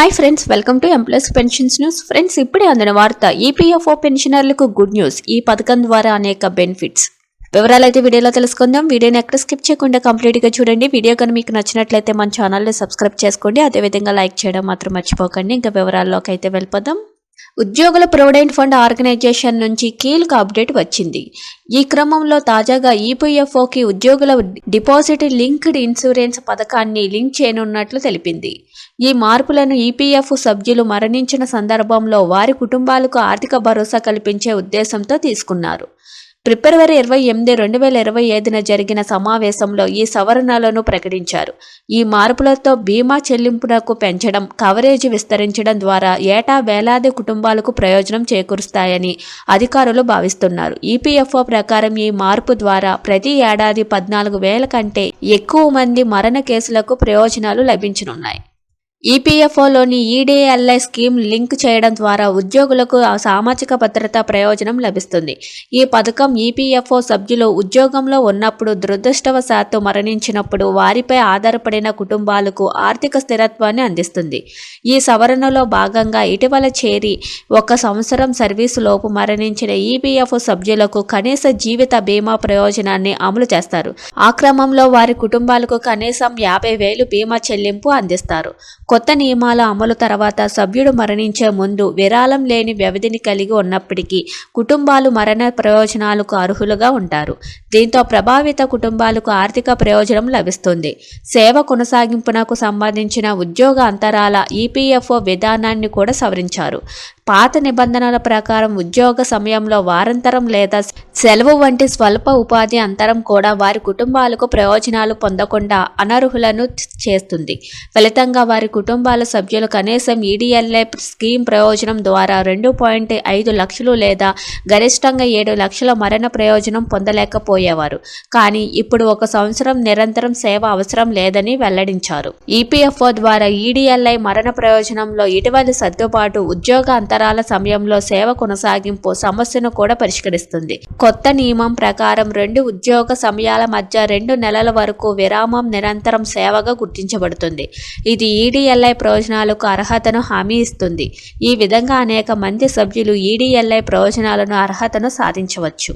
Hi friends, welcome to employees pensions news. Friends, ఇప్పుడే అందిన వార్త. ఈపీఎఫ్ఓ పెన్షనర్లకు గుడ్ న్యూస్. ఈ పథకం ద్వారా అనేక బెనిఫిట్స్. వివరాలు అయితే వీడియోలో తెలుసుకుందాం. వీడియోని ఎక్కడ స్కిప్ చేయకుండా కంప్లీట్గా చూడండి. వీడియో కానీ మీకు నచ్చినట్లయితే మన ఛానల్ని సబ్స్క్రైబ్ చేసుకోండి. అదేవిధంగా లైక్ చేయడం మాత్రం మర్చిపోకండి. ఇంకా వివరాల్లోకి అయితే వెళ్ళిపోదాం. ఉద్యోగుల ప్రొవిడెంట్ ఫండ్ ఆర్గనైజేషన్ నుంచి కీలక అప్డేట్ వచ్చింది. ఈ క్రమంలో తాజాగా ఈపీఎఫ్ఓకి ఉద్యోగుల డిపాజిట్ లింక్డ్ ఇన్సూరెన్స్ పథకాన్ని లింక్ చేయనున్నట్లు తెలిపింది. ఈ మార్పులను ఈపీఎఫ్ సభ్యులు మరణించిన సందర్భంలో వారి కుటుంబాలకు ఆర్థిక భరోసా కల్పించే ఉద్దేశంతో తీసుకున్నారు. ఫిబ్రవరి 28, 2025న జరిగిన సమావేశంలో ఈ సవరణలను ప్రకటించారు. ఈ మార్పులతో బీమా చెల్లింపునకు పెంచడం, కవరేజ్ విస్తరించడం ద్వారా ఏటా వేలాది కుటుంబాలకు ప్రయోజనం చేకూరుస్తాయని అధికారులు భావిస్తున్నారు. ఈపీఎఫ్ఓ ప్రకారం ఈ మార్పు ద్వారా ప్రతి ఏడాది 14,000 కంటే ఎక్కువ మంది మరణ కేసులకు ప్రయోజనాలు లభించనున్నాయి. ఈపీఎఫ్ఓలోని ఈడీఎల్ఐ స్కీమ్ లింక్ చేయడం ద్వారా ఉద్యోగులకు సామాజిక భద్రత ప్రయోజనం లభిస్తుంది. ఈ పథకం ఈపీఎఫ్ఓ సభ్యులు ఉద్యోగంలో ఉన్నప్పుడు దురదృష్టవశాత్తు మరణించినప్పుడు వారిపై ఆధారపడిన కుటుంబాలకు ఆర్థిక స్థిరత్వాన్ని అందిస్తుంది. ఈ సవరణలో భాగంగా ఇటీవల చేరి 1 సంవత్సరం సర్వీసులోపు మరణించిన ఈపీఎఫ్ సభ్యులకు కనీస జీవిత బీమా ప్రయోజనాన్ని అమలు చేస్తారు. ఆ క్రమంలో వారి కుటుంబాలకు కనీసం 50,000 బీమా చెల్లింపు అందిస్తారు. కొత్త నియమాల అమలు తర్వాత సభ్యుడు మరణించే ముందు విరాళం లేని వ్యవధిని కలిగి ఉన్నప్పటికీ కుటుంబాలు మరణ ప్రయోజనాలకు అర్హులుగా ఉంటారు. దీంతో ప్రభావిత కుటుంబాలకు ఆర్థిక ప్రయోజనం లభిస్తుంది. సేవ కొనసాగింపునకు సంబంధించిన ఉద్యోగ అంతరాల ఈపీఎఫ్ఓ విధానాన్ని కూడా సవరించారు. పాత నిబంధనల ప్రకారం ఉద్యోగ సమయంలో వారాంతరం లేదా సెలవు వంటి స్వల్ప ఉపాధి అంతరం కూడా వారి కుటుంబాలకు ప్రయోజనాలు పొందకుండా అనర్హులను చేస్తుంది. ఫలితంగా వారి కుటుంబాల సభ్యులు కనీసం ఈడీఎల్ఐ స్కీమ్ ప్రయోజనం ద్వారా 2.5 లక్షలు లేదా గరిష్టంగా 7 లక్షల మరణ ప్రయోజనం పొందలేకపోయేవారు. కానీ ఇప్పుడు 1 సంవత్సరం నిరంతరం సేవ అవసరం లేదని వెల్లడించారు. ఈపీఎఫ్ఓ ద్వారా ఈడీఎల్ఐ మరణ ప్రయోజనంలో ఇటీవలి సర్దుబాటు ఉద్యోగ అంతరాల సమయంలో సేవ కొనసాగింపు సమస్యను కూడా పరిష్కరిస్తుంది. కొత్త నియమం ప్రకారం 2 ఉద్యోగ సమయాల మధ్య 2 నెలల వరకు విరామం నిరంతరం సేవగా గుర్తించబడుతుంది. ఇది ఈడీఎల్ఐ ప్రయోజనాలకు అర్హతను హామీ ఇస్తుంది. ఈ విధంగా అనేక మంది సభ్యులు ఈడీఎల్ఐ ప్రయోజనాలను అర్హతను సాధించవచ్చు.